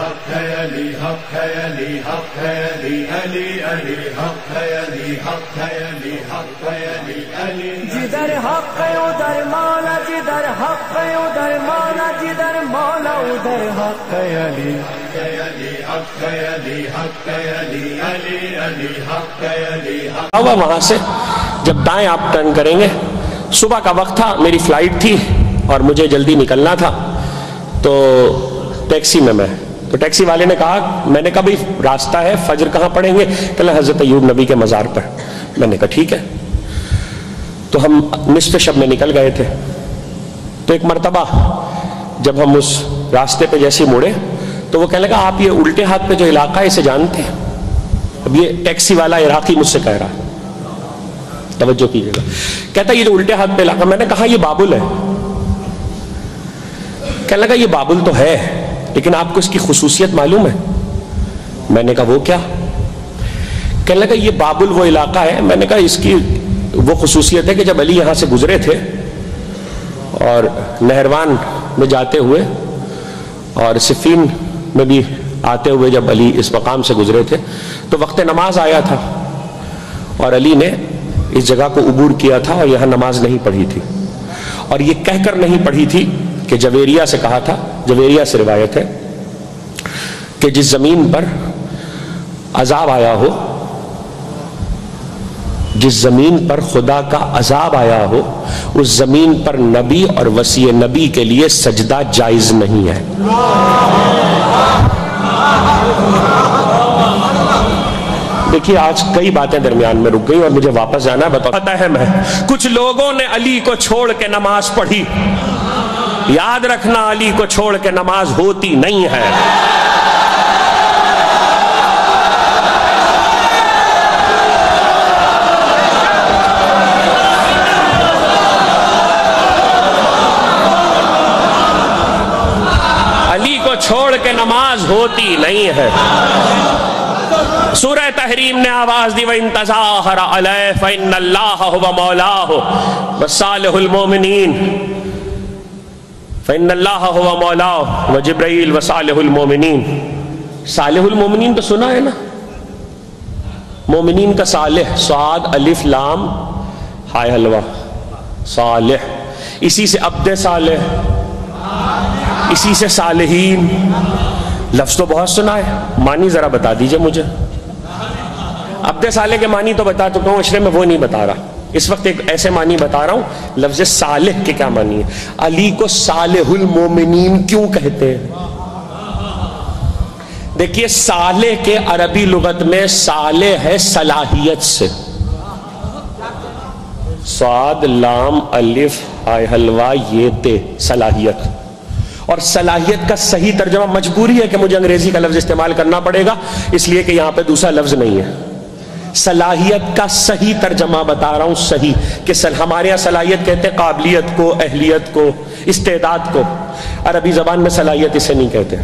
حق ہے علی حق ہے علی حق ہے علی علی علی حق ہے علی حق ہے علی حق ہے علی علی جدھر حق ہے ادھر مولا جدھر حق ہے ادھر مولا جدھر مولا ادھر حق ہے علی علی حق ہے علی حق ہے علی علی علی حق ہے علی حق. وہاں سے جب دائیں آپ ٹرن کریں گے، صبح کا وقت تھا، میری فلائٹ تھی اور مجھے جلدی نکلنا تھا، تو ٹیکسی میں تو ٹیکسی والے نے کہا، میں نے کہا بھائی راستہ ہے، فجر کہاں پڑھیں گے؟ کہا حضرت ایوب نبی کے مزار پر. میں نے کہا ٹھیک ہے. تو ہم نصف شب میں نکل گئے تھے. تو ایک مرتبہ جب ہم اس راستے پہ جیسے مڑے تو وہ کہنے لگا آپ یہ الٹے ہاتھ پہ جو علاقہ ہے اسے جانتے ہیں؟ اب یہ ٹیکسی والا عراقی مجھ سے کہہ رہا ہے، توجہ کیجیے گا. کہتا یہ جو الٹے ہاتھ پہ علاقہ، میں نے کہا یہ بابل ہے. کہنے لگا یہ بابل تو ہے لیکن آپ کو اس کی خصوصیت معلوم ہے؟ میں نے کہا وہ کیا؟ کہنے لگا یہ بابل وہ علاقہ ہے. میں نے کہا اس کی وہ خصوصیت ہے کہ جب علی یہاں سے گزرے تھے اور نہروان میں جاتے ہوئے اور صفین میں بھی آتے ہوئے جب علی اس مقام سے گزرے تھے تو وقت نماز آیا تھا اور علی نے اس جگہ کو عبور کیا تھا اور یہاں نماز نہیں پڑھی تھی، اور یہ کہہ کر نہیں پڑھی تھی کہ جویریہ سے کہا تھا، جویریہ سے روایت ہے کہ جس زمین پر عذاب آیا ہو، جس زمین پر خدا کا عذاب آیا ہو، اس زمین پر نبی اور وصی نبی کے لیے سجدہ جائز نہیں ہے. دیکھیے آج کئی باتیں درمیان میں رک گئی اور مجھے واپس جانا ہے. پتا ہے میں کچھ لوگوں نے علی کو چھوڑ کے نماز پڑھی، یاد رکھنا علی کو چھوڑ کے نماز ہوتی نہیں ہے. علی کو چھوڑ کے نماز ہوتی نہیں ہے. سورہ تحریم نے آواز دی وَإِن تَظَاهَرَ عَلَيْهِ فَإِنَّ اللَّهَ هُوَ مَوْلَاهُ وَصَالِحُ الْمُؤْمِنِينَ فَإِنَّ اللَّهَ هُوَ مَوْلَاهُ وَجِبْرَيْلُ وَصَالِحُ الْمُؤْمِنِينَ. صالح المومنین تو سنا ہے نا، مومنین کا صالح، صاد الف لام ہائے حلوہ، صالح، اسی سے عبد صالح، اسی سے صالحین. لفظ تو بہت سنا ہے، معنی ذرا بتا دیجئے مجھے. عبد صالح کے معنی تو بتا چکا ہوں، اشرے میں وہ نہیں بتا رہا. اس وقت ایک ایسے معنی بتا رہا ہوں لفظ صالح کے کیا معنی ہے. علی کو صالح المومنین کیوں کہتے ہیں؟ دیکھیے صالح کے عربی لغت میں صالح ہے صلاحیت سے، صاد لام الف ہائے حلوہ یہ تے، صلاحیت. اور صلاحیت کا صحیح ترجمہ، مجبوری ہے کہ مجھے انگریزی کا لفظ استعمال کرنا پڑے گا اس لیے کہ یہاں پہ دوسرا لفظ نہیں ہے. صلاحیت کا صحیح ترجمہ بتا رہا ہوں، صحیح کہ ہمارے یہاں صلاحیت کہتے ہیں قابلیت کو، اہلیت کو، استعداد کو. عربی زبان میں صلاحیت اسے نہیں کہتے.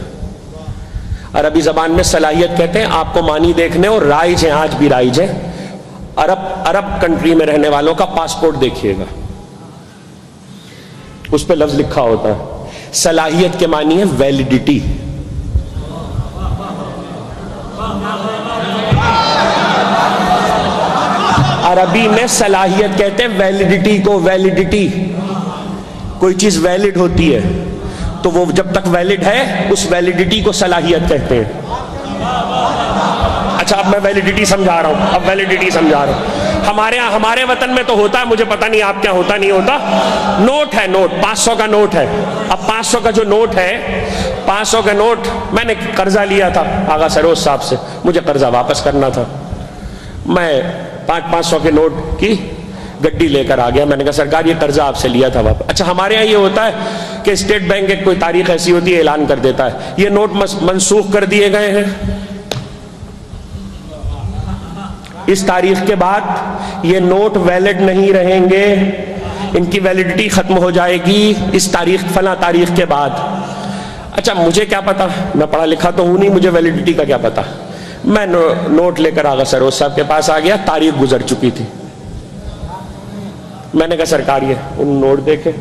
عربی زبان میں صلاحیت کہتے ہیں آپ کو معنی دیکھنے، اور رائج ہیں، آج بھی رائج ہیں. عرب کنٹری میں رہنے والوں کا پاسپورٹ دیکھیے گا، اس پہ لفظ لکھا ہوتا ہے. صلاحیت کے معنی ہے ویلیڈیٹی. عربی میں صلاحیت کہتے ہیں ویلیڈیٹی کو. ویلیڈیٹی، کوئی چیز ویلڈ ہوتی ہے تو وہ جب تک ویلڈ ہے اس ویلیڈیٹی کو صلاحیت کہتے ہیں. اچھا اب میں ویلیڈیٹی سمجھا رہا ہوں، ہمارے وطن میں تو ہوتا ہے، مجھے پتہ نہیں آپ کیا ہوتا نہیں ہوتا. نوٹ ہے، نوٹ 500 کا نوٹ ہے. اب 500 کا جو نوٹ ہے، 500 کا نوٹ، میں نے قرضہ لیا تھا آغا سروز صاحب سے، مجھے قرضہ واپس کرنا تھا. میں 500 کے نوٹ کی گڈی لے کر آ گیا. میں نے کہا سرکار یہ قرضہ آپ سے لیا تھا واپس. اچھا ہمارے ہاں یہ ہوتا ہے کہ اسٹیٹ بینک ایک کوئی تاریخ ایسی ہوتی ہے اعلان کر دیتا ہے یہ نوٹ منسوخ کر دیے گئے ہیں، اس تاریخ کے بعد یہ نوٹ ویلڈ نہیں رہیں گے، ان کی ویلیڈیٹی ختم ہو جائے گی اس تاریخ فلاں تاریخ کے بعد. اچھا مجھے کیا پتا، میں پڑھا لکھا تو ہوں نہیں، مجھے ویلیڈیٹی کا کیا پتا. میں نوٹ لے کر آغا سروز صاحب کے پاس آ گیا، تاریخ گزر چکی تھی. میں نے کہا سرکار یہ ان نوٹ دیکھے.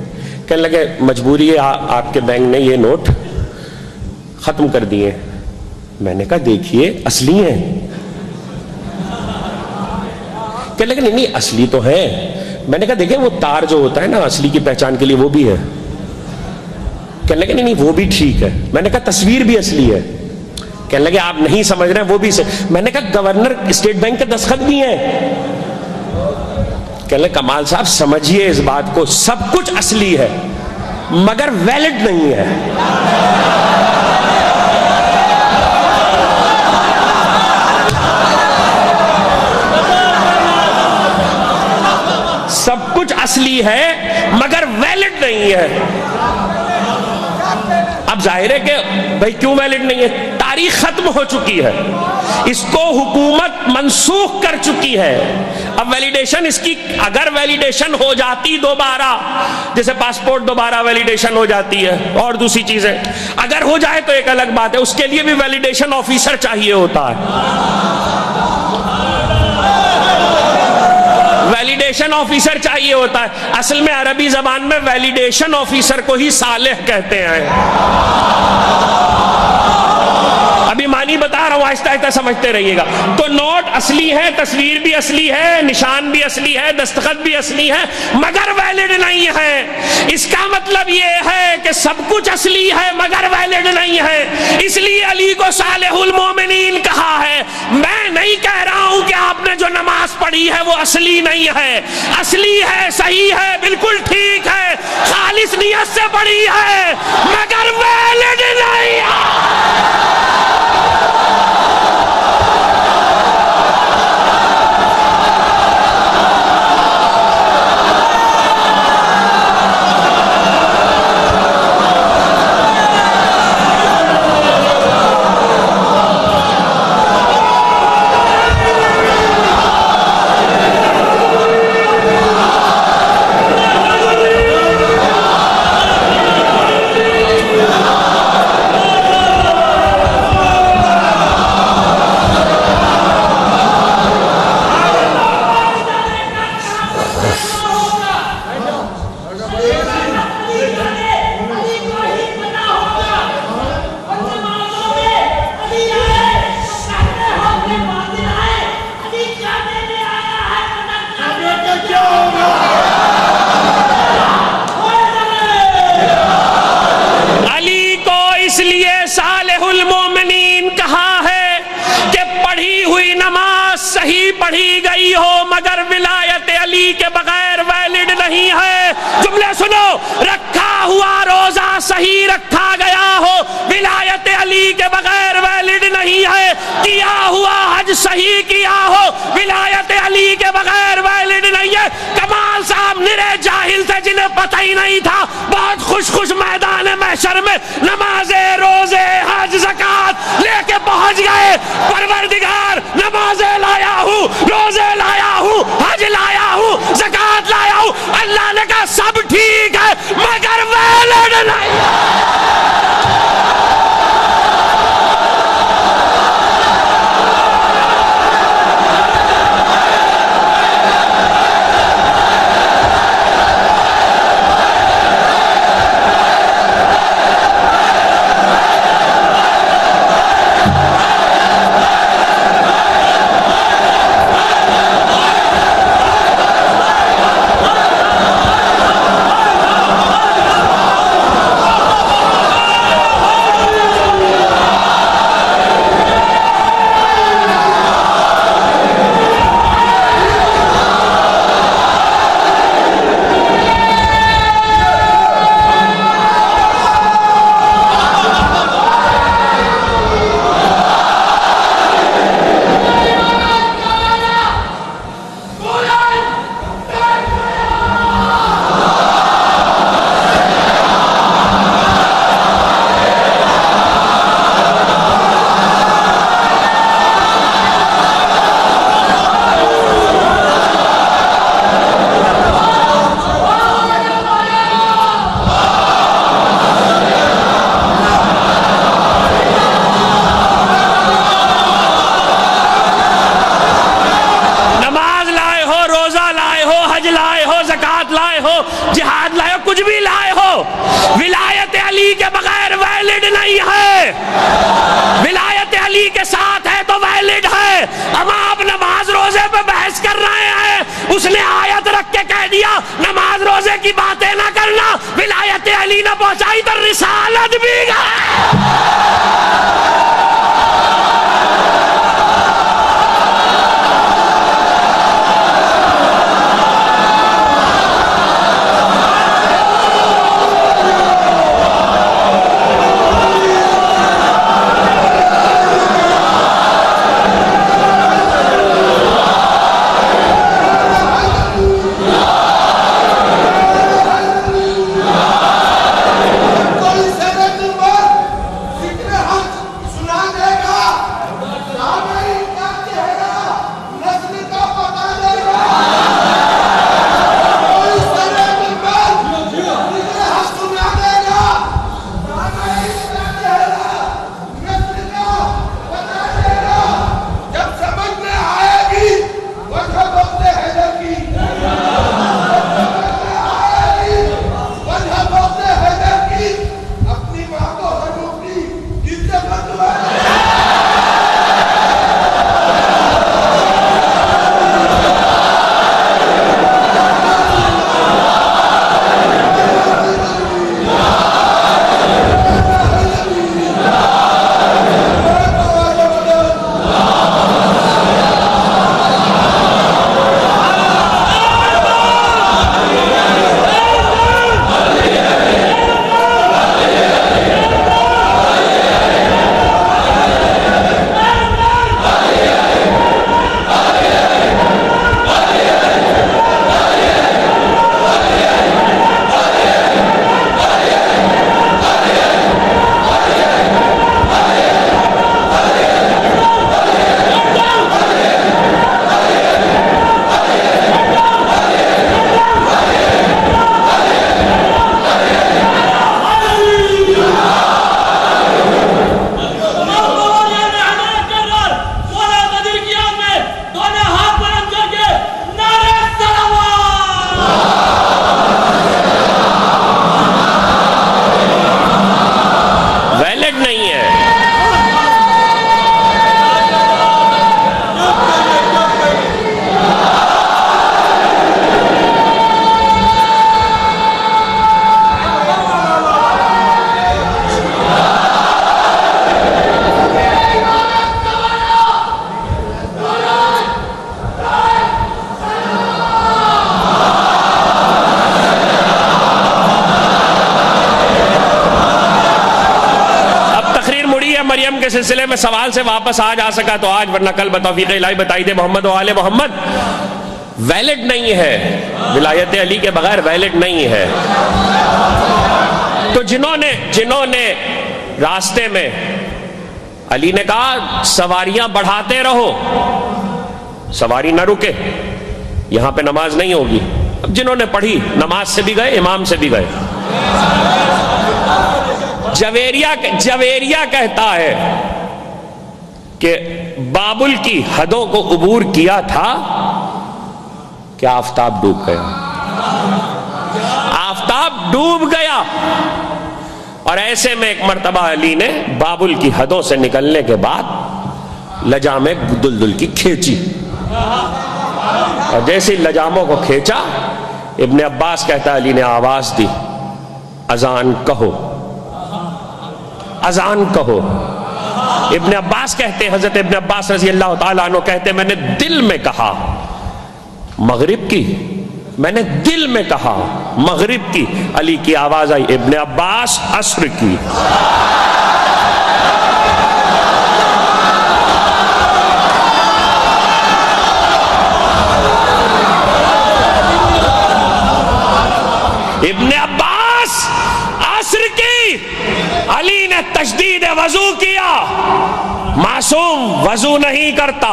کہنے لگے مجبوری ہے، آپ کے بینک نے یہ نوٹ ختم کر دیے. میں نے کہا دیکھیے اصلی ہیں. کہنے لگے نہیں اصلی تو ہیں. میں نے کہا دیکھیں وہ تار جو ہوتا ہے نا اصلی کی پہچان کے لیے وہ بھی ہے. کہنے لگے نہیں وہ بھی ٹھیک ہے. میں نے کہا تصویر بھی اصلی ہے. کہنے لگے آپ نہیں سمجھ رہے ہیں وہ بھی سے. میں نے کہا گورنر اسٹیٹ بینک کے دستخط بھی ہیں. کہنے لگے کمال صاحب سمجھیے اس بات کو, سب کچھ اصلی ہے مگر ویلڈ نہیں ہے. سب کچھ اصلی ہے مگر ویلڈ نہیں ہے. اب ظاہر ہے کہ بھائی کیوں ویلڈ نہیں ہے؟ تاریخ ختم ہو چکی ہے, اس کو حکومت منسوخ کر چکی ہے. اب ویلیڈیشن اس کی اگر ویلیڈیشن ہو جاتی دوبارہ, جیسے پاسپورٹ دوبارہ ویلیڈیشن ہو جاتی ہے اور دوسری چیزیں اگر ہو جائے تو ایک الگ بات ہے, اس کے لیے بھی ویلیڈیشن آفیسر چاہیے ہوتا ہے. ویلیڈیشن آفیسر چاہیے ہوتا ہے. اصل میں عربی زبان میں ویلیڈیشن آفیسر کو ہی صالح کہتے ہیں. ابھی معنی بتا رہا ہوں, آہستہ آہستہ سمجھتے رہیے گا. تو نوٹ اصلی ہے, تصویر بھی اصلی ہے, نشان بھی اصلی ہے, دستخط بھی اصلی ہے مگر ویلڈ نہیں ہے. اس کا مطلب یہ ہے کہ سب کچھ اصلی ہے مگر ویلڈ نہیں ہے. اس لیے علی کو صالح المومنین کہا ہے. میں نہیں کہہ رہا ہوں کہ آپ نے جو نماز پڑھی ہے وہ اصلی نہیں ہے. اصلی ہے, صحیح ہے, بالکل ٹھیک ہے, خالص نیت سے پڑھی ہے مگر ویلڈ نہیں ہے. پڑھی گئی ہو مگر ولایت علی کے بغیر ویلڈ نہیں ہے. جملے سنو, رکھا ہوا روزہ صحیح رکھا گیا ہو ولایت علی کے بغیر ویلڈ نہیں ہے. کیا ہوا حج صحیح کیا ہو ولایت علی کے بغیر ویلڈ نہیں ہے. کمال صاحب نرے جاہل تھے جنہیں پتہ ہی نہیں تھا, بہت خوش میدان محشر میں نمازیں, روزے, حج, زکات لے کے پہنچ گئے. پروردگار نمازیں لایا ہوں, روزے لایا ہوں, حج لایا ہوں, زکات لایا ہوں. اللہ نے کہا سب ٹھیک ہے مگر ویلڈ نہیں. نماز روزے کی باتیں نہ کرنا، ولایت علی نہ پہنچائی تو رسالت بھی گئے۔ مریم کے سلسلے میں سوال سے واپس آ جا سکا تو آج، ورنہ کل بتوفیق الہی بتائی دے محمد و آل محمد ویلڈ نہیں ہے، ولایت علی کے بغیر ویلڈ نہیں ہے۔ تو جنہوں نے راستے میں علی نے کہا سواریاں بڑھاتے رہو، سواری نہ رکے، یہاں پہ نماز نہیں ہوگی، اب جنہوں نے پڑھی نماز سے بھی گئے، امام سے بھی گئے۔ جویریہ کہتا ہے کہ بابل کی حدوں کو عبور کیا تھا کہ آفتاب ڈوب گیا، آفتاب ڈوب گیا، اور ایسے میں ایک مرتبہ علی نے بابل کی حدوں سے نکلنے کے بعد لجام دلدل کی کھینچی، اور جیسے لجاموں کو کھینچا، ابن عباس کہتا ہے علی نے آواز دی اذان کہو، اذان کہو۔ ابن عباس کہتے، حضرت ابن عباس رضی اللہ تعالیٰ عنہ کہتے میں نے دل میں کہا مغرب کی، میں نے دل میں کہا مغرب کی، علی کی آواز آئی ابن عباس عصر کی۔ ابن عباس عصر کی، علی نے تجدید وضو کیا، معصوم وضو نہیں کرتا،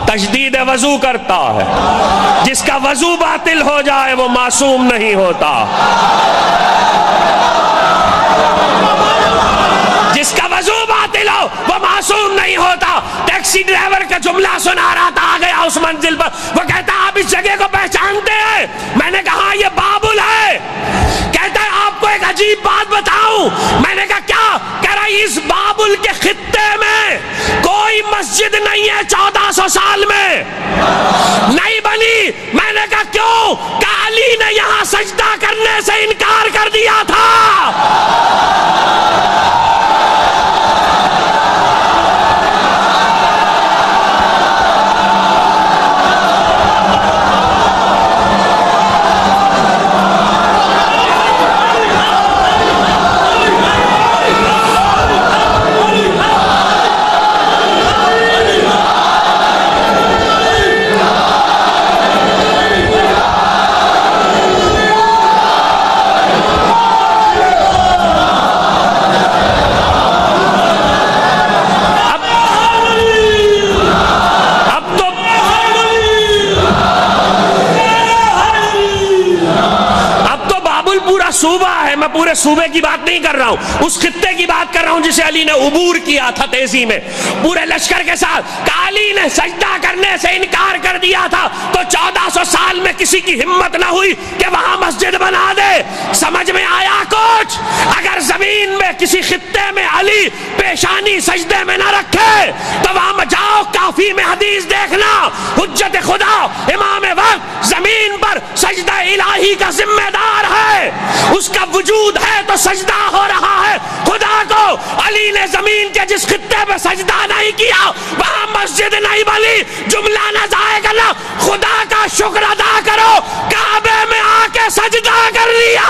تجدید وضو کرتا ہے، جس کا وضو باطل ہو جائے وہ معصوم نہیں ہوتا، جس کا وضو باطل ہو وہ معصوم نہیں ہوتا۔ ٹیکسی ڈرائیور کا جملہ سنا رہا تھا، آ گیا اس منزل پر، وہ کہتا آپ اس جگہ کو پہچانتے ہیں؟ میں نے کہا یہ بابل ہے۔ کہتا ہے آپ کو ایک عجیب بات بتاؤں؟ میں نے کہا کیا؟ کہہ رہا اس بابل کے خطے میں کوئی مسجد نہیں ہے 1400 سال میں نہیں بنی۔ میں نے کہا کیوں؟ کہ علی نے سجدہ کرنے سے انکار کر دیا تھا. صوبہ ہے، میں پورے صوبے کی بات نہیں کر رہا ہوں، اس خطے کی بات کر رہا ہوں جسے علی نے عبور کیا تھا تیزی میں پورے لشکر کے ساتھ. کہ علی نے سجدہ کرنے سے انکار کر دیا تھا تو 1400 سال میں کسی کی ہمت نہ ہوئی کہ وہاں مسجد بنا دے. سمجھ میں آیا کچھ؟ اگر زمین میں کسی خطے میں علی پیشانی سجدے میں نہ رکھے تو وہاں جاؤ کافی میں حدیث دیکھنا، حجت خدا امام وقت زمین پر سجدہ الہی کا ذمہ دار ہے، اس کا وجود ہے تو سجدہ ہو رہا ہے خدا کو. علی نے زمین کے جس خطے پہ سجدہ نہیں کیا وہاں مسجد نہیں بنی. جملہ نہ ضائع کرنا، خدا کا شکر ادا کرو کعبے میں آ کے سجدہ کر لیا.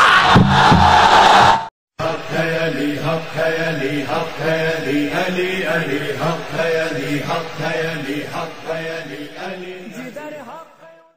حق ہے علی، حق ہے علی، حق ہے علی، علی علی، حق ہے علی، حق ہے علی.